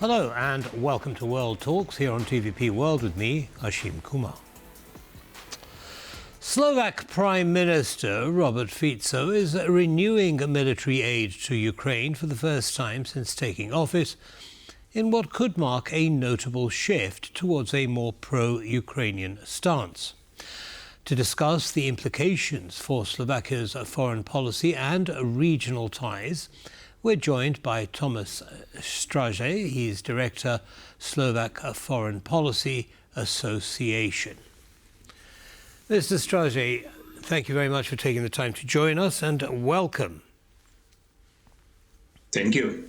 Hello and welcome to World Talks here on TVP World with me, Ashim Kumar. Slovak Prime Minister Robert Fico is renewing military aid to Ukraine for the first time since taking office in what could mark a notable shift towards a more pro-Ukrainian stance. To discuss the implications for Slovakia's foreign policy and regional ties, we're joined by Tomáš Strážay. He's Director, Slovak Foreign Policy Association. Mr. Straje, thank you very much for taking the time to join us and welcome. Thank you.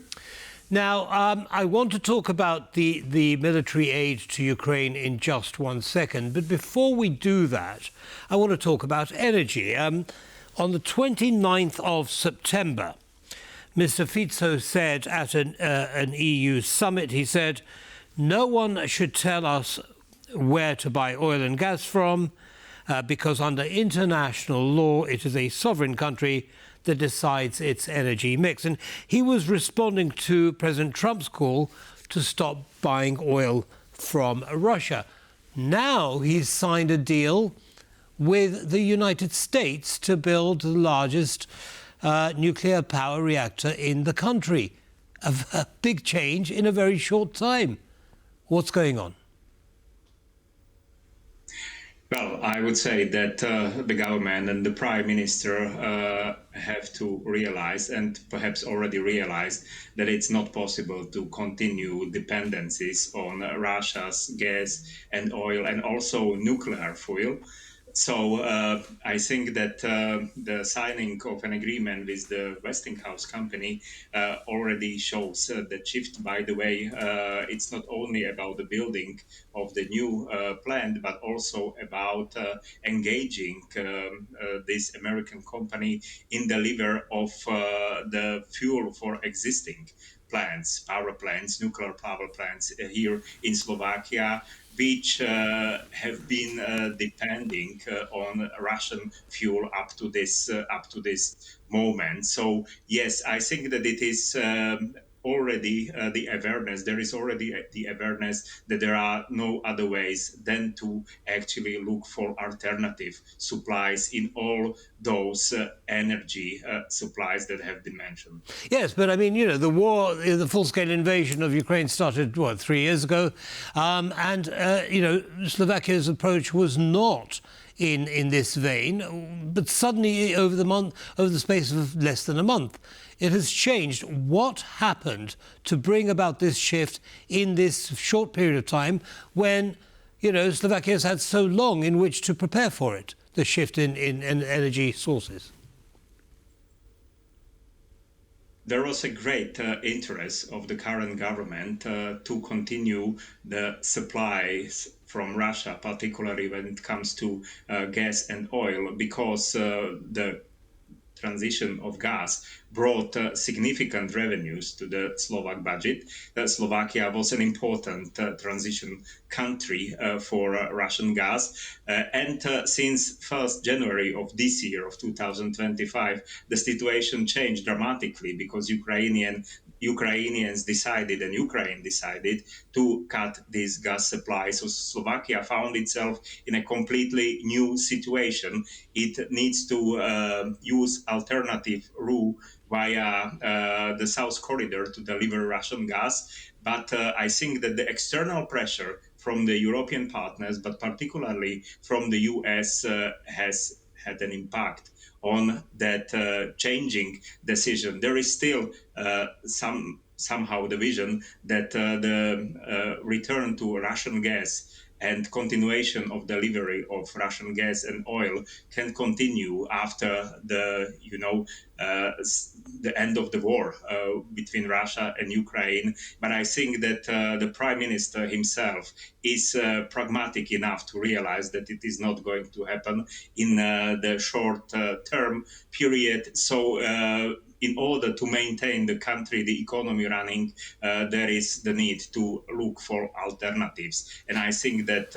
Now, I want to talk about the military aid to Ukraine in just 1 second, but before we do that, I want to talk about energy. On the 29th of September, Mr. Fico said at an EU summit, he said, "No one should tell us where to buy oil and gas from, because under international law, it is a sovereign country that decides its energy mix." And he was responding to President Trump's call to stop buying oil from Russia. Now he's signed a deal with the United States to build the largest nuclear power reactor in the country. A big change in a very short time. What's going on? Well, I would say that the government and the Prime Minister have to realize, and perhaps already realized, that it's not possible to continue dependencies on Russia's gas and oil and also nuclear fuel. So I think that the signing of an agreement with the Westinghouse company already shows that shift. By the way, it's not only about the building of the new plant, but also about engaging this American company in delivery of the fuel for existing plants, power plants, nuclear power plants here in Slovakia, which have been depending on Russian fuel up to this moment. So yes, I think that it is already the awareness. There is already the awareness that there are no other ways than to actually look for alternative supplies in all those energy supplies that have been mentioned. Yes, but I mean, the war, the full-scale invasion of Ukraine started, 3 years ago? Slovakia's approach was not in this vein, but suddenly over the space of less than a month, it has changed. What happened to bring about this shift in this short period of time when, Slovakia has had so long in which to prepare for it, the shift in energy sources? There was a great interest of the current government to continue the supplies from Russia, particularly when it comes to gas and oil, because the transition of gas brought significant revenues to the Slovak budget. Slovakia was an important transition country for Russian gas. And since 1st January of this year, of 2025, the situation changed dramatically because Ukrainians decided, and Ukraine decided, to cut these gas supplies. So Slovakia found itself in a completely new situation. It needs to use alternative route via the South Corridor to deliver Russian gas. But I think that the external pressure from the European partners, but particularly from the US, has had an impact on that changing decision. There is still somehow the vision that the return to Russian gas and continuation of delivery of Russian gas and oil can continue after the end of the war between Russia and Ukraine. But I think that the Prime Minister himself is pragmatic enough to realize that it is not going to happen in the short term period. So in order to maintain the country, the economy running, there is the need to look for alternatives. And I think that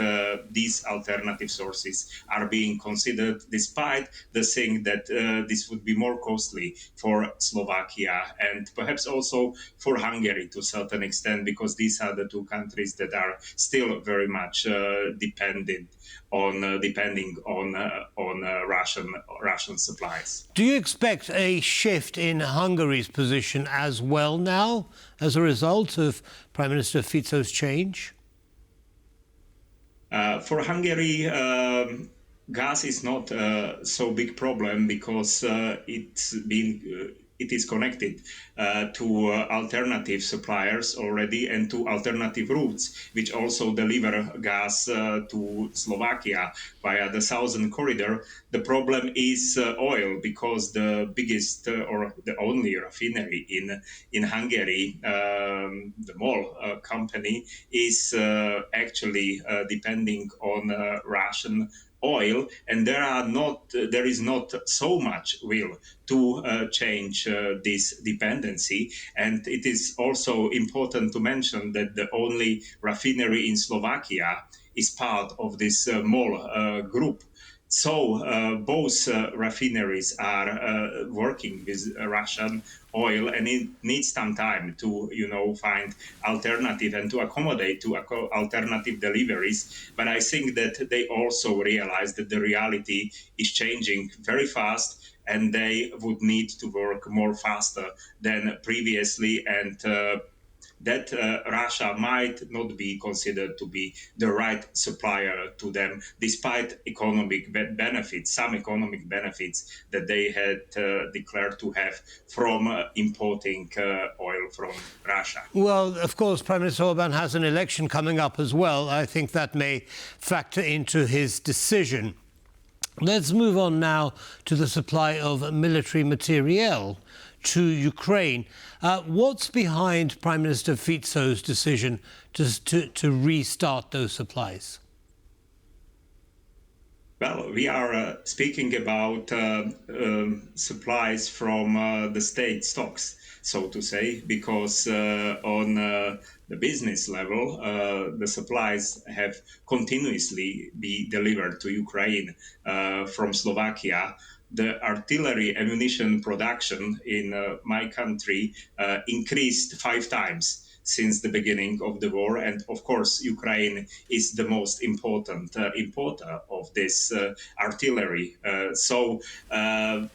these alternative sources are being considered, despite the thing that this would be more costly for Slovakia and perhaps also for Hungary to a certain extent, because these are the two countries that are still very much depending on Russian supplies. Do you expect a shift in Hungary's position as well now as a result of Prime Minister Fico's change? For Hungary, gas is not so big problem because it is connected to alternative suppliers already and to alternative routes, which also deliver gas to Slovakia via the southern corridor. The problem is oil, because the biggest or the only refinery in Hungary, the MOL company, is actually depending on Russian oil, and there is not so much will to change this dependency. And it is also important to mention that the only refinery in Slovakia is part of this MOL group. So both refineries are working with Russian oil, and it needs some time to, find alternative and to accommodate to alternative deliveries. But I think that they also realize that the reality is changing very fast, and they would need to work more faster than previously, and that Russia might not be considered to be the right supplier to them, despite economic benefits, some economic benefits that they had declared to have from importing oil from Russia. Well, of course, Prime Minister Orbán has an election coming up as well. I think that may factor into his decision. Let's move on now to the supply of military materiel to Ukraine. What's behind Prime Minister Fico's decision to restart those supplies? Well, we are speaking about supplies from the state stocks, so to say, because on the business level, the supplies have continuously been delivered to Ukraine from Slovakia. The artillery ammunition production in my country increased 5 times since the beginning of the war. And of course, Ukraine is the most important importer of this artillery. So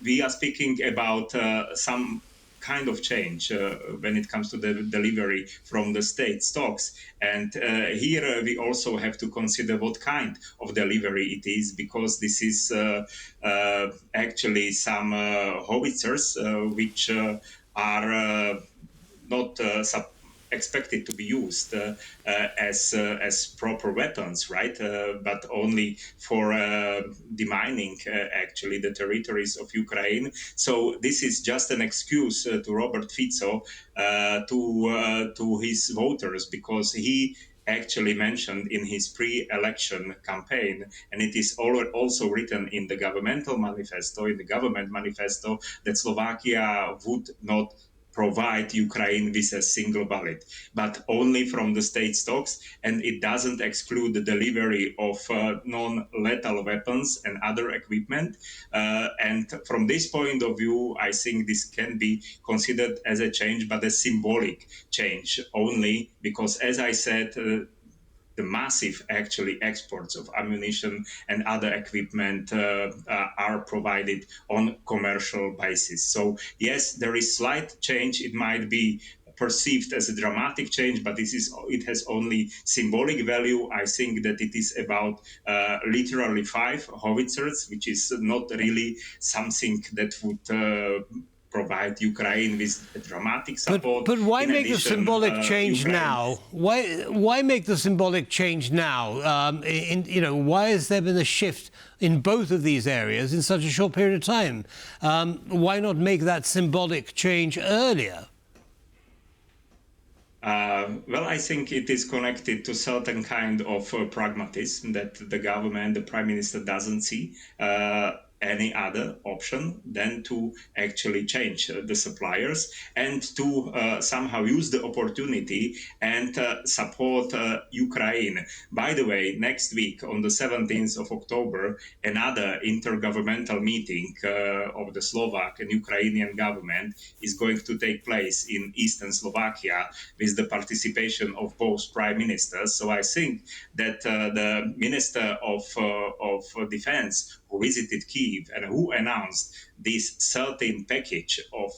we are speaking about some kind of change when it comes to the delivery from the state stocks. And here we also have to consider what kind of delivery it is, because this is actually some howitzers which are not expected to be used as proper weapons, right? But only for demining actually the territories of Ukraine. So this is just an excuse to Robert Fico to his voters, because he actually mentioned in his pre-election campaign, and it is also written in the government manifesto, that Slovakia would not provide Ukraine with a single ballot, but only from the state stocks, and it doesn't exclude the delivery of non-lethal weapons and other equipment. And from this point of view, I think this can be considered as a change, but a symbolic change only, because, as I said, the massive actually exports of ammunition and other equipment are provided on commercial basis. So yes, there is slight change. It might be perceived as a dramatic change, but it has only symbolic value. I think that it is about literally 5 howitzers, which is not really something that would provide Ukraine with a dramatic support. But why make the symbolic change now? Why make the symbolic change now? Why has there been a shift in both of these areas in such a short period of time? Why not make that symbolic change earlier? Well, I think it is connected to certain kind of pragmatism that the government, the prime minister, doesn't see. any other option than to actually change the suppliers and to somehow use the opportunity and support Ukraine. By the way, next week on the 17th of October, another intergovernmental meeting of the Slovak and Ukrainian government is going to take place in eastern Slovakia with the participation of both prime ministers. So I think that the Minister of Defense who visited Kyiv and who announced this 13 package of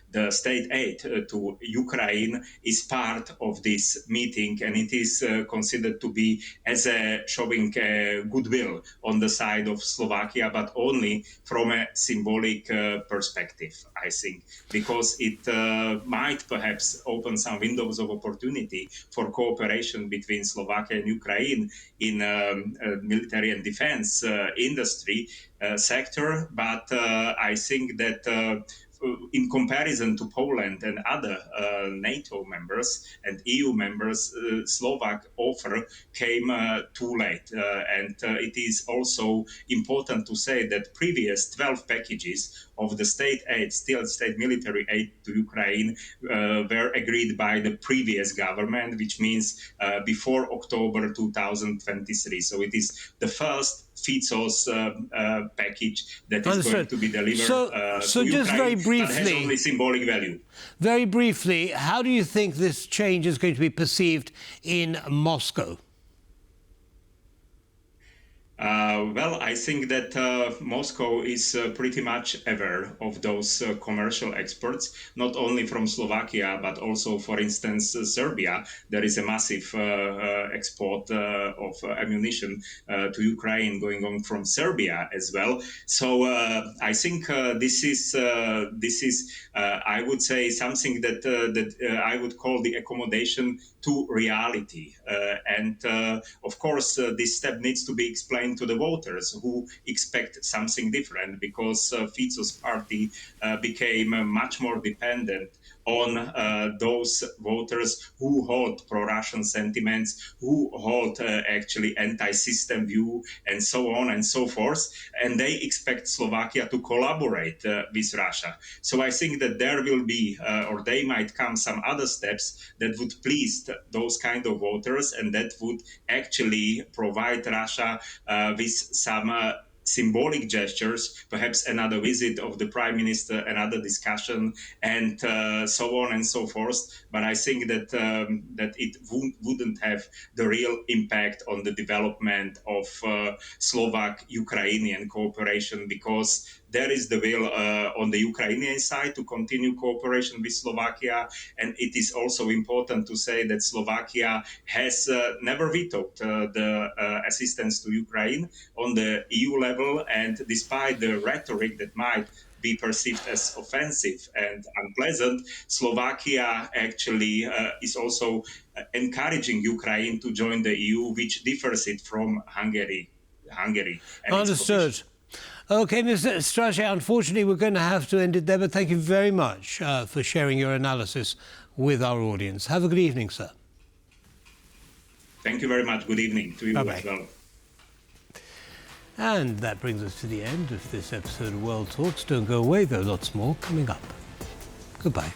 the state aid to Ukraine is part of this meeting, and it is considered to be as a showing goodwill on the side of Slovakia, but only from a symbolic perspective, I think, because it might perhaps open some windows of opportunity for cooperation between Slovakia and Ukraine in military and defense industry sector. But I think that in comparison to Poland and other NATO members and EU members, Slovak offer came too late. And it is also important to say that previous 12 packages of the state aid, still state military aid to Ukraine, were agreed by the previous government, which means before October 2023. So it is the first Fico's package that is Understood. going to be delivered so to just Ukraine, very briefly, but has only symbolic value. Very briefly, how do you think this change is going to be perceived in Moscow? Well, I think that Moscow is pretty much aware of those commercial exports, not only from Slovakia, but also, for instance, Serbia. There is a massive export of ammunition to Ukraine going on from Serbia as well. So I think this is I would say, something that I would call the accommodation to reality. And of course, this step needs to be explained to the voters who expect something different, because Fico's party became much more dependent on those voters who hold pro-Russian sentiments, who hold actually anti-system view, and so on and so forth. And they expect Slovakia to collaborate with Russia. So I think that there will be, or they might come some other steps that would please those kind of voters, and that would actually provide Russia with some symbolic gestures, perhaps another visit of the prime minister, another discussion, and so on and so forth. But I think that that it wouldn't have the real impact on the development of Slovak-Ukrainian cooperation, because there is the will on the Ukrainian side to continue cooperation with Slovakia. And it is also important to say that Slovakia has never vetoed the assistance to Ukraine on the EU level. And despite the rhetoric that might be perceived as offensive and unpleasant, Slovakia actually is also encouraging Ukraine to join the EU, which differs it from Hungary. And Understood. Okay, Mr. Straje, unfortunately, we're going to have to end it there, but thank you very much for sharing your analysis with our audience. Have a good evening, sir. Thank you very much. Good evening to you Bye-bye. as well. And that brings us to the end of this episode of World Talks. Don't go away, there are lots more coming up. Goodbye.